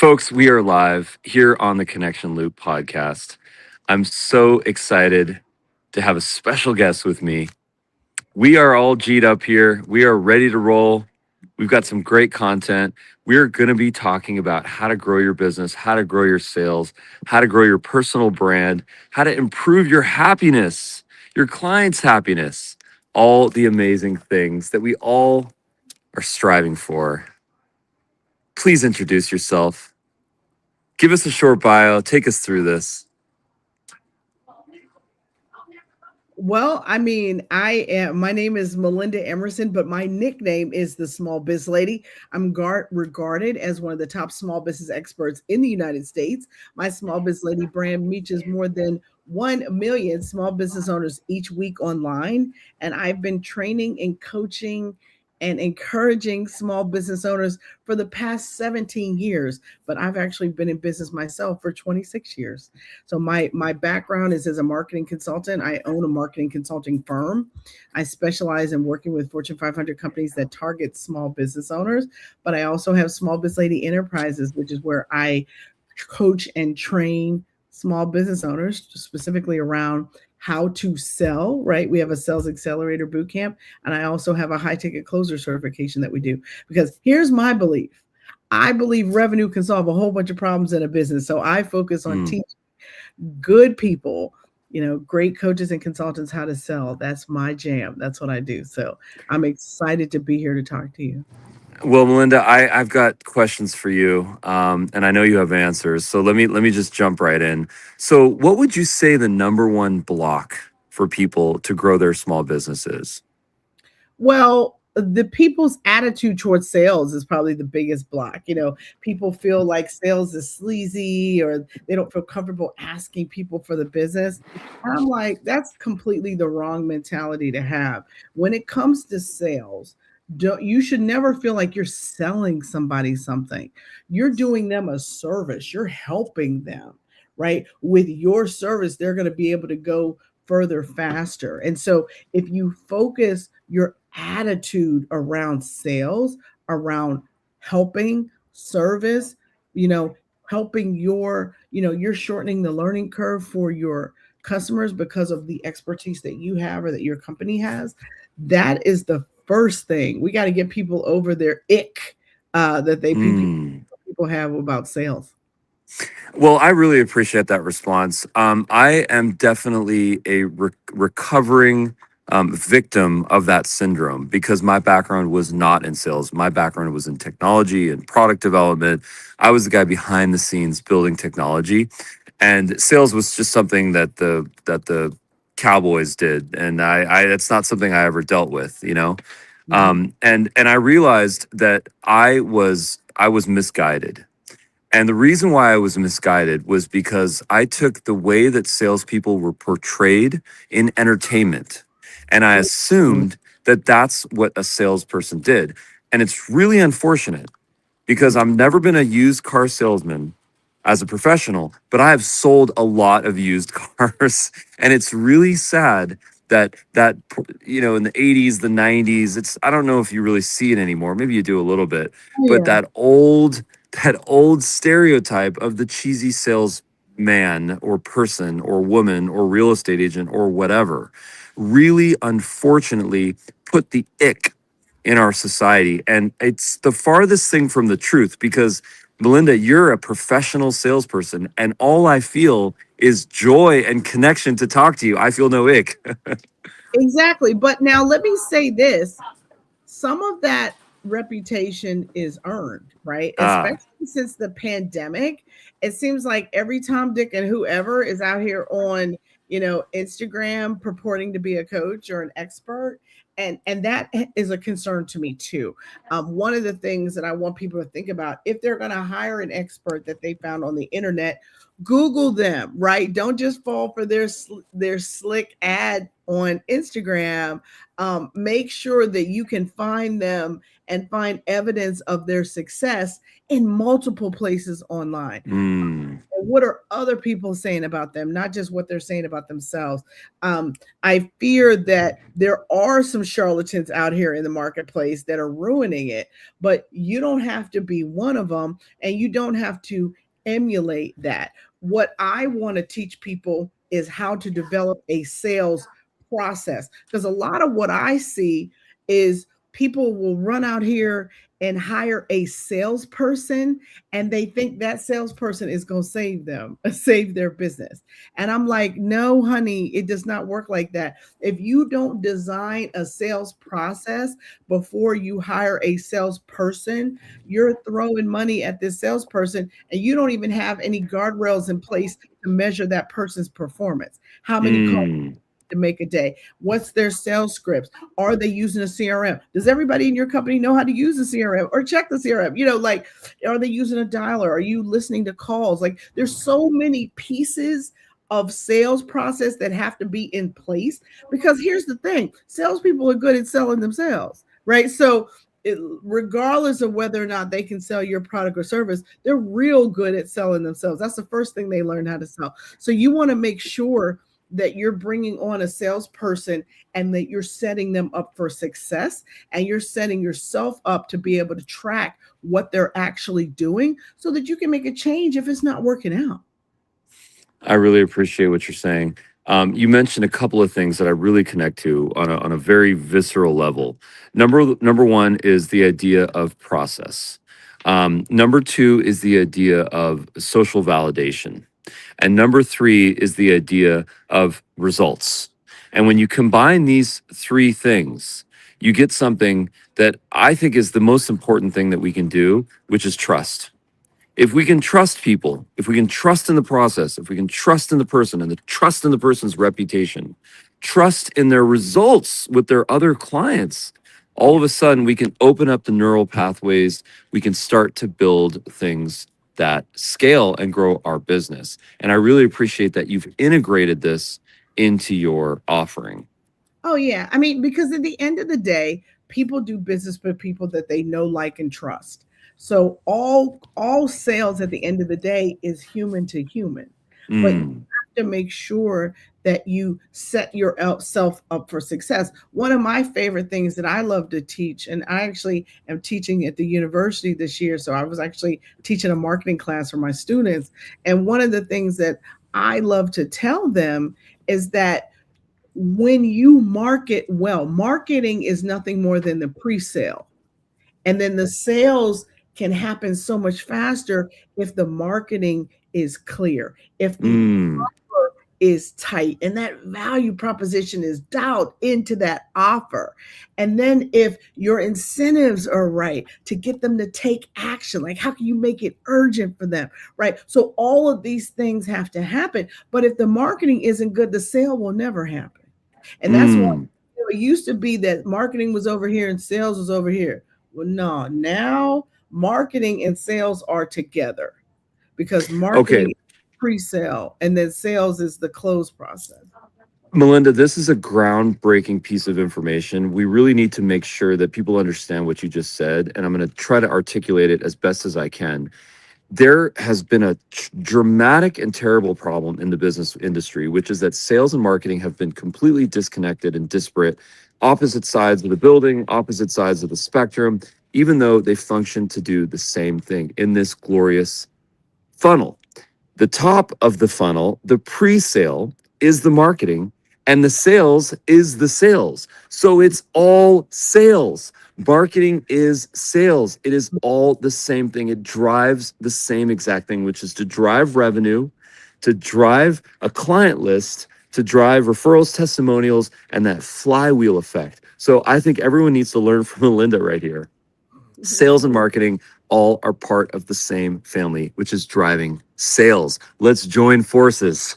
Folks, we are live here on the Connection Loop podcast. I'm so excited to have a special guest with me. We are all G'd up here. We are ready to roll. We've got some great content. We're going to be talking about how to grow your business, how to grow your sales, how to grow your personal brand, how to improve your happiness, your clients' happiness, all the amazing things that we all are striving for. Please introduce yourself. Give us a short bio. Take us through this. Well, my name is Melinda Emerson, but my nickname is the Small Biz Lady. I'm regarded as one of the top small business experts in the United States. My Small Biz Lady brand reaches more than 1 million small business owners each week online. And I've been training and coaching and encouraging small business owners for the past 17 years. But I've actually been in business myself for 26 years. So my background is as a marketing consultant. I own a marketing consulting firm. I specialize in working with Fortune 500 companies that target small business owners, but I also have Small Biz Lady Enterprises, which is where I coach and train small business owners specifically around how to sell, right? We have a sales accelerator boot camp, and I also have a high ticket closer certification that we do. Because here's my belief. I believe revenue can solve a whole bunch of problems in a business. So I focus on teaching good people, great coaches and consultants how to sell. That's my jam. That's what I do. So I'm excited to be here to talk to you. Well, Melinda, I've got questions for you, and I know you have answers. So let me just jump right in. So, what would you say the number one block for people to grow their small businesses? Well, the people's attitude towards sales is probably the biggest block. People feel like sales is sleazy or they don't feel comfortable asking people for the business. And I'm like, that's completely the wrong mentality to have. When it comes to sales, you should never feel like you're selling somebody something. You're doing them a service. You're helping them, right? With your service, they're going to be able to go further faster. And so if you focus your attitude around sales, around helping, service, you know, helping you're shortening the learning curve for your customers because of the expertise that you have or that your company has. That is the first thing. We got to get people over their ick that people have about sales. Well, I really appreciate that response. I am definitely a recovering victim of that syndrome because my background was not in sales. My background was in technology and product development. I was the guy behind the scenes building technology, and sales was just something that the cowboys did, and I it's not something I ever dealt with. Mhm. And I realized that I was misguided, and the reason why I was misguided was because I took the way that salespeople were portrayed in entertainment, and I Mhm. assumed that that's what a salesperson did. And it's really unfortunate because I've never been a used car salesman as a professional, but I have sold a lot of used cars. And it's really sad that in the 80s, the 90s, I don't know if you really see it anymore. Maybe you do a little bit, Oh, but yeah. that old stereotype of the cheesy salesman or person or woman or real estate agent or whatever really unfortunately put the ick in our society. And it's the farthest thing from the truth because, Melinda, you're a professional salesperson, and all I feel is joy and connection to talk to you. I feel no ick. Exactly. But now let me say this, some of that reputation is earned, right? Ah, Especially since the pandemic. It seems like every Tom, Dick, and whoever is out here on, Instagram purporting to be a coach or an expert. And that is a concern to me too. One of the things that I want people to think about, if they're going to hire an expert that they found on the internet, Google them, right? Don't just fall for their slick ad on Instagram. Make sure that you can find them and find evidence of their success in multiple places online. Mm. What are other people saying about them, not just what they're saying about themselves. um, I fear that there are some charlatans out here in the marketplace that are ruining it, but you don't have to be one of them, and you don't have to emulate that. What I want to teach people is how to develop a sales process, because a lot of what I see is people will run out here and hire a salesperson, and they think that salesperson is going to save them, save their business. And I'm like, no, honey, it does not work like that. If you don't design a sales process before you hire a salesperson, you're throwing money at this salesperson, and you don't even have any guardrails in place to measure that person's performance. How many calls Mm. to make a day? What's their sales scripts? Are they using a CRM? Does everybody in your company know how to use a CRM or check the CRM? Like, are they using a dialer? Are you listening to calls? Like, there's so many pieces of sales process that have to be in place, because here's the thing: salespeople are good at selling themselves, right? So regardless of whether or not they can sell your product or service, they're real good at selling themselves. That's the first thing they learn how to sell. So you want to make sure that you're bringing on a salesperson and that you're setting them up for success, and you're setting yourself up to be able to track what they're actually doing so that you can make a change if it's not working out. I really appreciate what you're saying. You mentioned a couple of things that I really connect to on a very visceral level. Number one is the idea of process. Number two is the idea of social validation. And number three is the idea of results. And when you combine these three things, you get something that I think is the most important thing that we can do, which is trust. If we can trust people, if we can trust in the process, if we can trust in the person and the trust in the person's reputation, trust in their results with their other clients, all of a sudden we can open up the neural pathways. We can start to build things that scale and grow our business. And I really appreciate that you've integrated this into your offering. Oh yeah. I mean, because at the end of the day, people do business with people that they know, like, and trust. So all sales at the end of the day is human to human. But you Mm, have to make sure that you set yourself up for success. One of my favorite things that I love to teach, and I actually am teaching at the university this year. So I was actually teaching a marketing class for my students. And one of the things that I love to tell them is that when you market well, marketing is nothing more than the pre-sale. And then the sales can happen so much faster if the marketing is clear, if the mm, offer is tight, and that value proposition is dialed into that offer. And then if your incentives are right to get them to take action, like, how can you make it urgent for them, right? So all of these things have to happen. But if the marketing isn't good, the sale will never happen. And that's why mm. it used to be that marketing was over here and sales was over here. Well, no, now marketing and sales are together, because Okay, marketing is pre-sale and then sales is the close process. Melinda, this is a groundbreaking piece of information. We really need to make sure that people understand what you just said, and I'm going to try to articulate it as best as I can. There has been a dramatic and terrible problem in the business industry, which is that sales and marketing have been completely disconnected and disparate, opposite sides of the building, opposite sides of the spectrum, even though they function to do the same thing in this glorious funnel. The top of the funnel, the pre-sale, is the marketing, and the sales is the sales. So it's all sales. Marketing is sales. It is all the same thing. It drives the same exact thing, which is to drive revenue, to drive a client list, to drive referrals, testimonials, and that flywheel effect. So I think everyone needs to learn from Melinda right here. Sales and marketing all are part of the same family, which is driving sales. Let's join forces.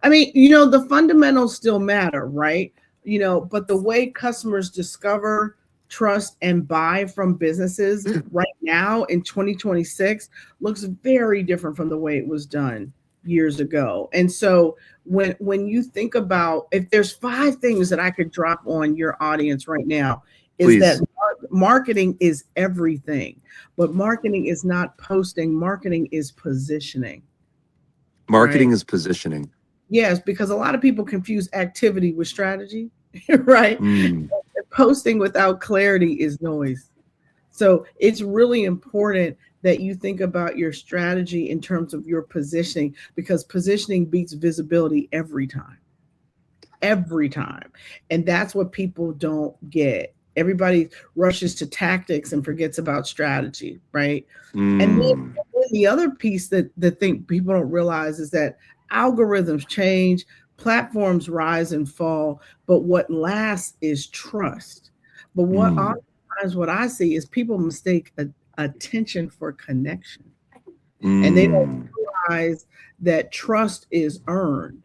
I mean, the fundamentals still matter, right? But the way customers discover, trust, and buy from businesses right now in 2026 looks very different from the way it was done years ago. And so when you think about, if there's 5 things that I could drop on your audience right now, is that Please. marketing is everything, but marketing is not posting, marketing is positioning, right? Marketing is positioning. Yes, because a lot of people confuse activity with strategy, right? Mm, Posting without clarity is noise. So it's really important that you think about your strategy in terms of your positioning, because positioning beats visibility every time. Every time. And that's what people don't get. Everybody rushes to tactics and forgets about strategy, right? And mm, then the other piece that the thing people don't realize is that algorithms change, platforms rise and fall, but what lasts is trust. But what mm, oftentimes what I see is people mistake attention for connection, and they don't mm. realize that trust is earned,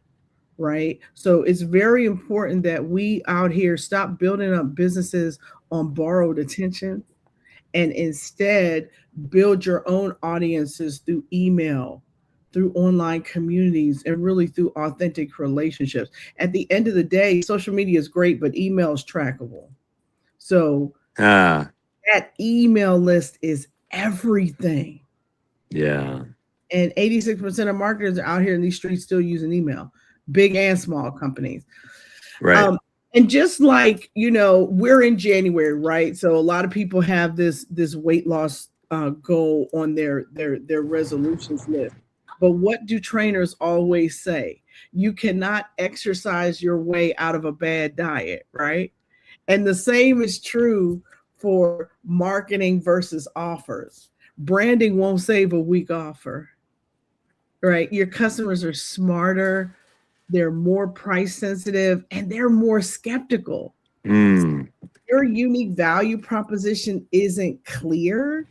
right? So it's very important that we out here stop building up businesses on borrowed attention, and instead build your own audiences through email, through online communities, and really through authentic relationships. At the end of the day, social media is great, but email is trackable. So Ah, that email list is everything. yeah. And 86% of marketers are out here in these streets still using email, big and small companies. Right. Um, and just like, we're in January, right? So a lot of people have this weight loss goal on their resolutions list. But what do trainers always say? You cannot exercise your way out of a bad diet, right? And the same is true for marketing versus offers. Branding won't save a weak offer, right? Your customers are smarter, they're more price sensitive, and they're more skeptical. Mm, Your unique value proposition isn't clear,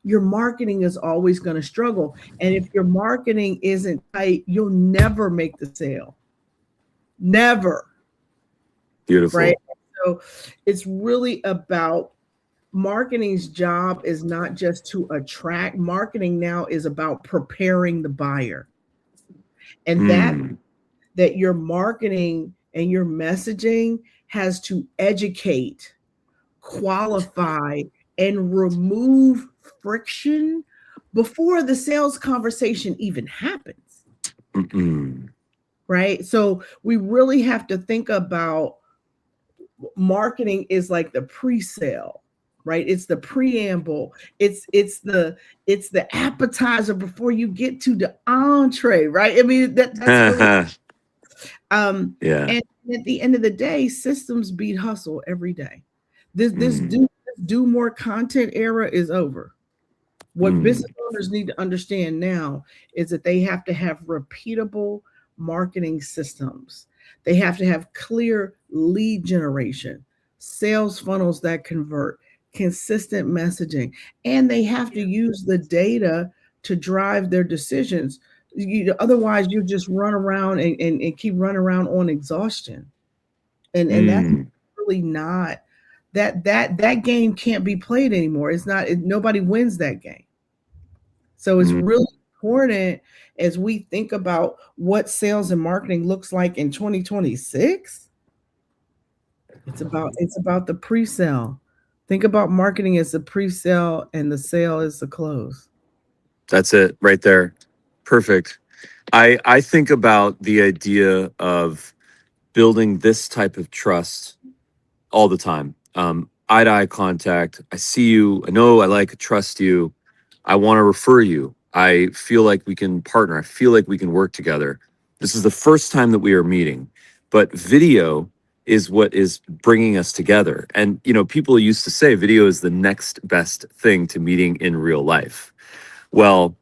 your marketing is always going to struggle. And if your marketing isn't tight, you'll never make the sale. Never, right? beautiful. So it's really about, marketing's job is not just to attract. Marketing now is about preparing the buyer. And Mm, that your marketing and your messaging has to educate, qualify, and remove friction before the sales conversation even happens, mm-mm. right? So we really have to think about, marketing is like the pre-sale, right? It's the preamble. It's the appetizer before you get to the entree, right? I mean, that's really Yeah. and at the end of the day, systems beat hustle every day. This Mm, do more content era is over. What mm, business owners need to understand now is that they have to have repeatable marketing systems. They have to have clear lead generation, sales funnels that convert, consistent messaging, and they have to use the data to drive their decisions. Otherwise, you just run around and keep running around on exhaustion. And that's mm, really not, that game can't be played anymore. It's not, nobody wins that game. So it's mm. really important as we think about what sales and marketing looks like in 2026. It's about the pre-sale. Think about marketing as the pre-sale and the sale is the close. That's it right there. Perfect. I think about the idea of building this type of trust all the time. Eye to eye contact. I see you. I know. I like. Trust you. I want to refer you. I feel like we can partner. I feel like we can work together. This is the first time that we are meeting, but video is what is bringing us together. And people used to say video is the next best thing to meeting in real life. Well,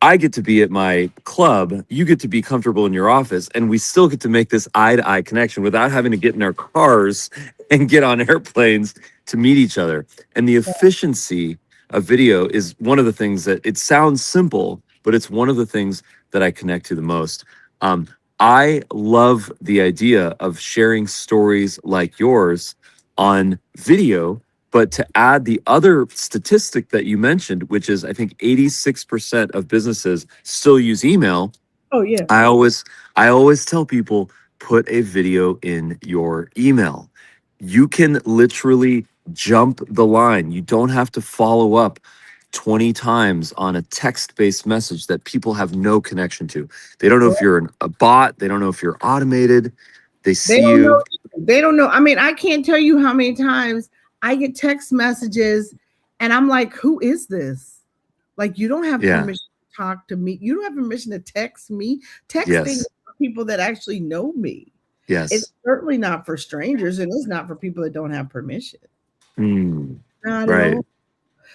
I get to be at my club, you get to be comfortable in your office, and we still get to make this eye to eye connection without having to get in our cars and get on airplanes to meet each other. And the efficiency of video is one of the things that, it sounds simple, but it's one of the things that I connect to the most. Um, I love the idea of sharing stories like yours on video, but to add the other statistic that you mentioned, which is I think 86% of businesses still use email, Oh yeah. I always I always tell people, put a video in your email. You can literally jump the line. You don't have to follow up 20 times on a text-based message that people have no connection to. They don't know if you're a bot, they don't know if you're automated. They They see don't you. know. They don't know. I mean, I can't tell you how many times I get text messages and I'm like, who is this? Like, you don't have Yeah. permission to talk to me. You don't have permission to text me. Texting is Yes. for people that actually know me. It's Yes. certainly not for strangers, and it's not for people that don't have permission. Mm. Not at Right. all.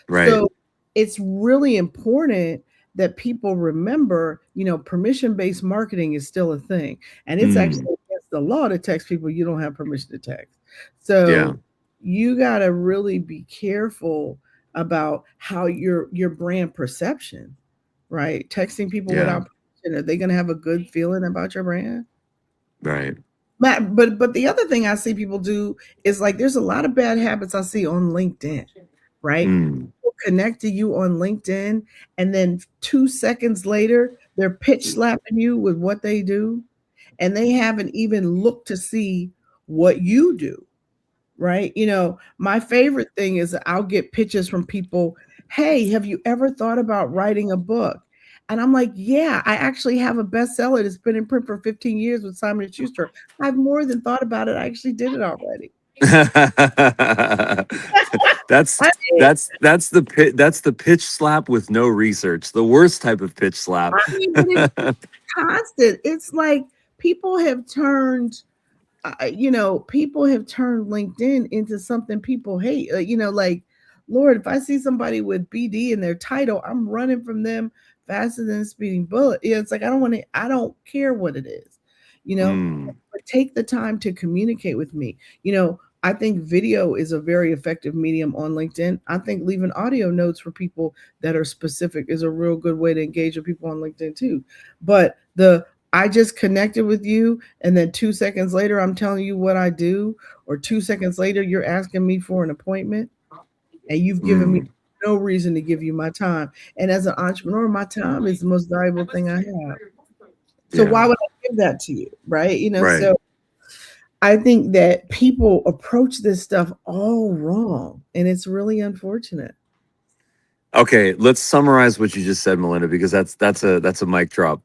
Right. So it's really important that people remember, permission-based marketing is still a thing. And it's Mm. actually against the law to text people you don't have permission to text. Yeah. So you gotta really be careful about how your brand perception, right? Texting people Yeah. without permission, are they gonna have a good feeling about your brand? Right. But the other thing I see people do is like there's a lot of bad habits I see on LinkedIn, right? Mm. People connect to you on LinkedIn, and then 2 seconds later, they're pitch slapping you with what they do, and they haven't even looked to see what you do, right? My favorite thing is I'll get pitches from people. Hey, have you ever thought about writing a book? And I'm like, yeah, I actually have a bestseller that's been in print for 15 years with Simon and Schuster. I've more than thought about it. I actually did it already. that's I mean, that's the pitch slap with no research. The worst type of pitch slap. but it's constant. It's like people have turned people have turned LinkedIn into something people hate. Like, Lord, if I see somebody with BD in their title, I'm running from them faster than a speeding bullet. It's like I don't care what it is, you know, Mm. but take the time to communicate with me. I think video is a very effective medium on LinkedIn. I think leaving audio notes for people that are specific is a real good way to engage with people on LinkedIn too. But the I just connected with you, and then 2 seconds later, I'm telling you what I do, or 2 seconds later, you're asking me for an appointment, and you've given me Mm. no reason to give you my time. And as an entrepreneur, my time is the most valuable thing I have. So Yeah. why would I give that to you? Right. Right. So I think that people approach this stuff all wrong, and it's really unfortunate. Okay, let's summarize what you just said, Melinda, because that's a mic drop.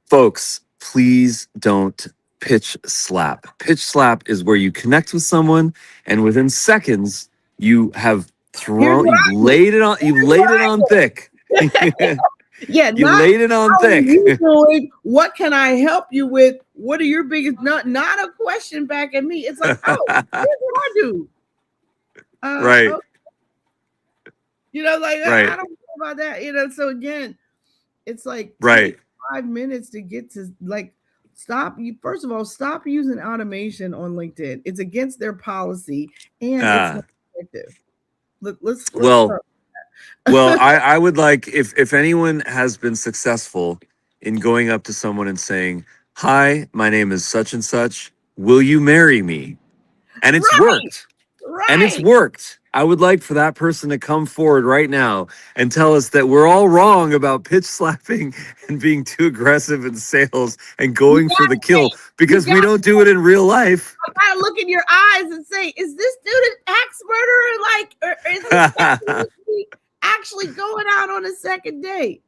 Folks, please don't pitch slap. Pitch slap is where you connect with someone and within seconds Here's what you've here's laid what it on thick. Yeah, You not laid it on how are thick. you doing? What can I help you with? What are your biggest not a question back at me. It's like, oh, here's what I do. Right. Okay. Like I Right. don't know about that. So again, it's like Right. take 5 minutes to get to like stop you first of all, stop using automation on LinkedIn. It's against their policy and it's not Uh, effective. Let's well, start. Well, I would like if anyone has been successful in going up to someone and saying, "Hi, my name is such and such. Will you marry me?" And it's Right, worked. And it's right. worked. I would like for that person to come forward right now and tell us that we're all wrong about pitch slapping and being too aggressive in sales and You going for got the kill you because we got don't do it in real life. gotta look in your eyes and say, is this dude an axe murderer? Like, or is he actually going out on a second date?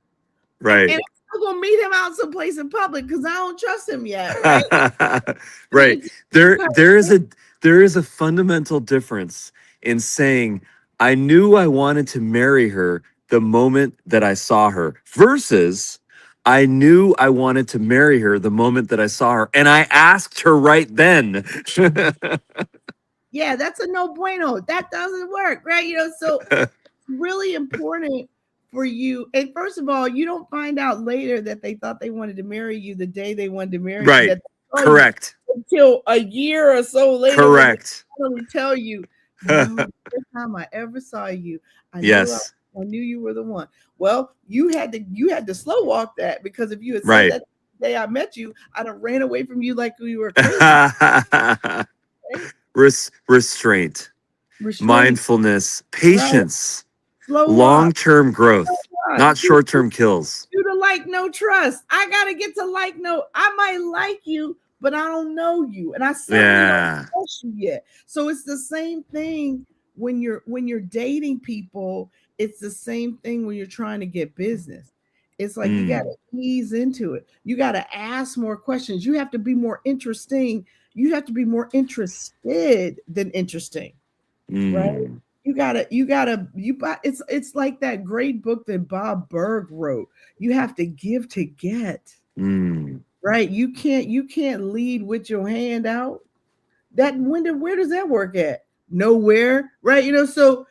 And Right. I'm still gonna meet him out someplace in public because I don't trust him yet, right? Right. It's There kind there is a there is a fundamental difference in saying I knew I wanted to marry her the moment that I saw her versus I knew I wanted to marry her the moment that I saw her and I asked her right then. yeah, that's a no bueno. That doesn't work, right? So really important for you. And first of all, you don't find out later that they thought they wanted to marry you the day they wanted to marry you, Right. that they saw you Correct. until a year or so later when they Correct. finally tell you, the first time I ever saw you, I knew Yes. I knew you were the one. Well, you had to slow walk that because if you had said Right. that the day I met you, I'd have ran away from you like you were crazy. Right? Restraint, Restraint, mindfulness, right? patience, Slow walk. long-term growth, not Shoot, short-term kills. shoot a like, no trust. I got to get to like, no, I might like you, but I don't know you. And I certainly don't Yeah. trust you yet. So it's the same thing when you're dating people. It's the same thing when you're trying to get business. It's like you got Mm, to ease into it. You got to ask more questions. You have to be more interesting. You have to be more interested than interesting, right? mm, You buy it's like that great book that Bob Berg wrote. You have to give to get, mm, right? You can't lead with your hand out. That where does that work at? Nowhere, right? So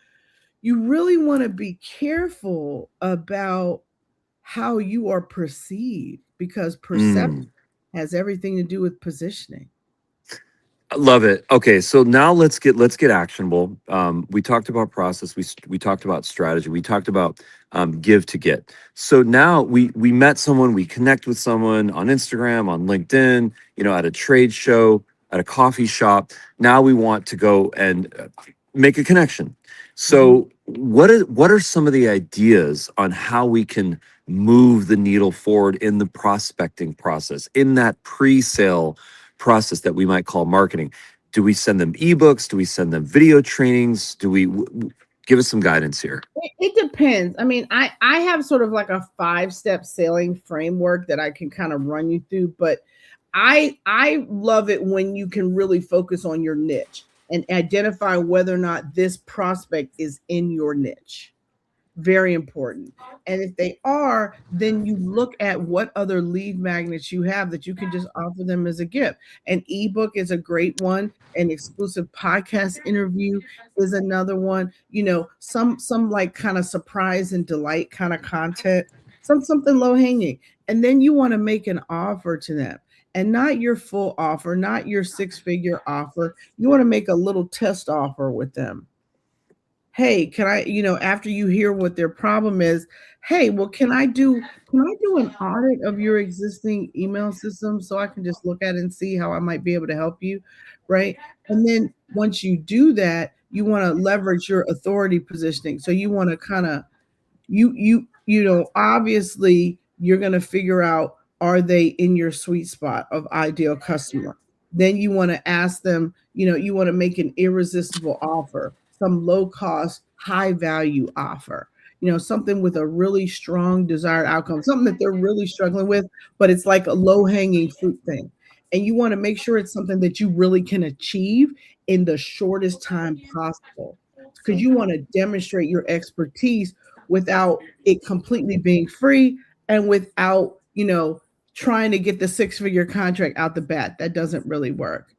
you really want to be careful about how you are perceived because perception mm. has everything to do with positioning. I love it. Okay, so now let's get actionable. We talked about process. We talked about strategy. We talked about give to get. So now we met someone. We connect with someone on Instagram, on LinkedIn. At a trade show, at a coffee shop. Now we want to go and make a connection. Mhm. So what are some of the ideas on how we can move the needle forward in the prospecting process, in that pre-sale process that we might call marketing? Do we send them ebooks? Do we send them video trainings? Do we give us some guidance here? It depends. I mean, I have sort of like a 5-step selling framework that I can kind of run you through, but I love it when you can really focus on your niche and identify whether or not this prospect is in your niche. Very important. And if they are, then you look at what other lead magnets you have that you can just offer them as a gift. An ebook is a great one. An exclusive podcast interview is another one. Some like kind of surprise and delight kind of content, something low hanging. And then you want to make an offer to them. And not your full offer, not your 6-figure offer. You want to make a little test offer with them. Hey, can I, after you hear what their problem is, hey, well, can I do an audit of your existing email system so I can just look at it and see how I might be able to help you, right? And then once you do that, you want to leverage your authority positioning. So you want to kind of obviously you're going to figure out, are they in your sweet spot of ideal customer? Then you want to ask them, you want to make an irresistible offer, some low cost high value offer, something with a really strong desired outcome, something that they're really struggling with, but it's like a low hanging fruit thing. And you want to make sure it's something that you really can achieve in the shortest time possible, because you want to demonstrate your expertise without it completely being free, and without, trying to get the 6-figure contract out the bat. That doesn't really work.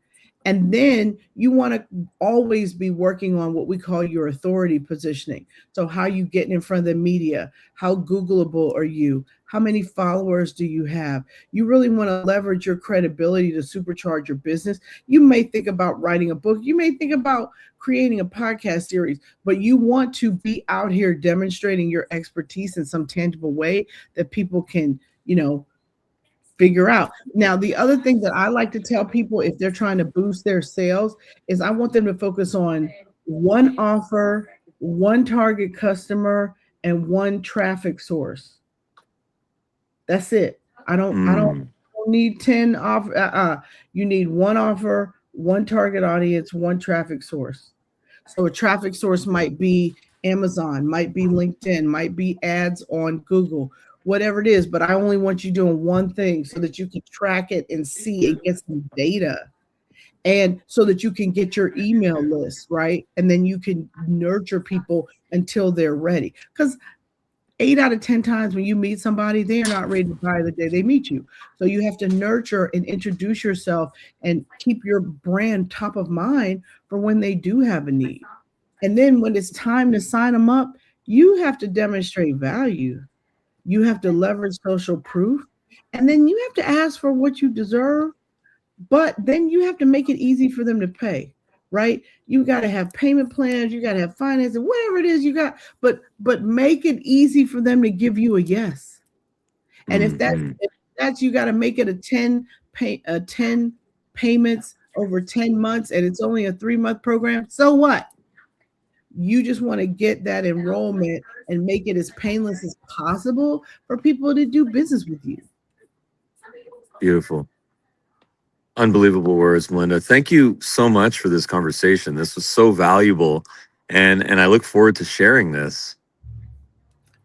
And then you want to always be working on what we call your authority positioning. So, how you getting in front of the media? How Googleable are you? How many followers do you have? You really want to leverage your credibility to supercharge your business. You may think about writing a book. You may think about creating a podcast series, but you want to be out here demonstrating your expertise in some tangible way that people can, figure out. Now, the other thing that I like to tell people if they're trying to boost their sales is I want them to focus on one offer, one target customer, and one traffic source. That's it. Mm, I don't need 10 off. You need one offer, one target audience, one traffic source. So a traffic source might be Amazon, might be LinkedIn, might be ads on Google, whatever it is. But I only want you doing one thing so that you can track it and see and get some data. And so that you can get your email list, right? And then you can nurture people until they're ready. Because 8 out of 10 times when you meet somebody, they are not ready to buy the day they meet you. So you have to nurture and introduce yourself and keep your brand top of mind for when they do have a need. And then when it's time to sign them up, you have to demonstrate value. You have to leverage social proof. And then you have to ask for what you deserve, but then you have to make it easy for them to pay, right? You got to have payment plans, you got to have financing, whatever it is you got, but make it easy for them to give you a yes. And mm, mm. if that's you got to make it a 10 payments over 10 months and it's only a 3-month program. So what? You just want to get that enrollment and make it as painless as possible for people to do business with you. Beautiful. Unbelievable words, Melinda. Thank you so much for this conversation. This was so valuable, and I look forward to sharing this.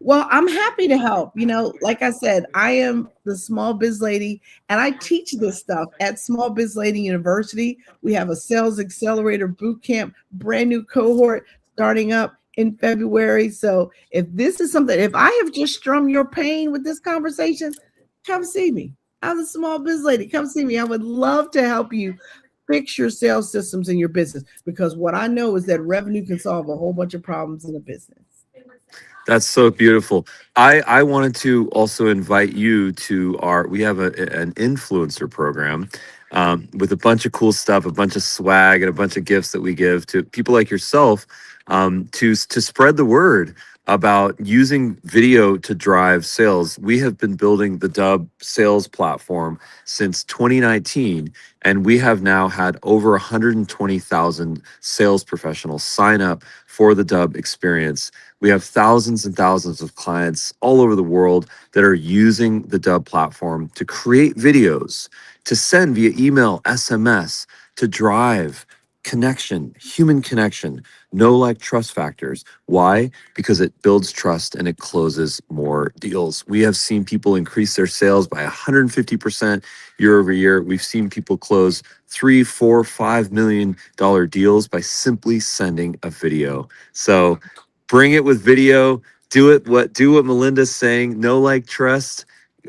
Well, I'm happy to help. Like I said, I am the small biz lady and I teach this stuff at Small Biz Lady University. We have a sales accelerator boot camp, brand new cohort starting up in February. So if I have just strummed your pain with this conversation, come see me. I'm the small biz lady. Come see me. I would love to help you fix your sales systems in your business, because what I know is that revenue can solve a whole bunch of problems in a business. That's so beautiful. I wanted to also invite you to we have an influencer program with a bunch of cool stuff, a bunch of swag, and a bunch of gifts that we give to people like yourself to spread the word about using video to drive sales. We have been building the Dub sales platform since 2019, and we have now had over 120,000 sales professionals sign up for the Dub experience. We have thousands and thousands of clients all over the world that are using the Dub platform to create videos, to send via email, SMS, to drive connection, human connection, know, like, trust factors. Why? Because it builds trust and it closes more deals. We have seen people increase their sales by 150% year over year. We've seen people close $3, $4, $5 million deals by simply sending a video. So bring it with video. Do what Melinda's saying. Know, like, trust,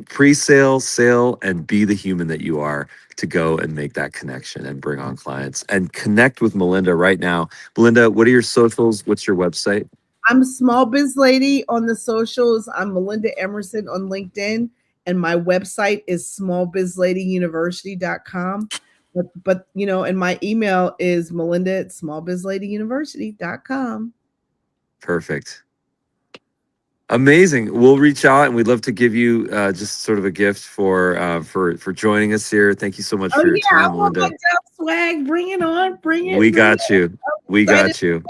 pre-sale, sale, and be the human that you are to go and make that connection and bring on clients and connect with Melinda right now. Melinda, what are your socials? What's your website? I'm Small Biz Lady on the socials. I'm Melinda Emerson on LinkedIn, and my website is smallbizladyuniversity.com. But and my email is melinda@smallbizladyuniversity.com. Perfect. Amazing. We'll reach out, and we'd love to give you just sort of a gift for joining us here. Thank you so much Oh for your yeah, I time, want my Melinda. Dub swag. Bring it on. Bring it. We Bring got you. We it. got you.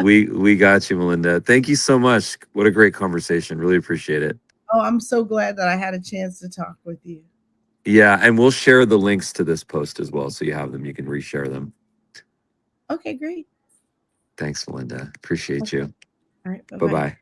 We got you, Melinda. Thank you so much. What a great conversation. Really appreciate it. Oh, I'm so glad that I had a chance to talk with you. Yeah, and we'll share the links to this post as well, so you have them. You can reshare them. Okay, great. Thanks, Melinda. Appreciate Okay. you. All right. Bye Bye-bye. bye.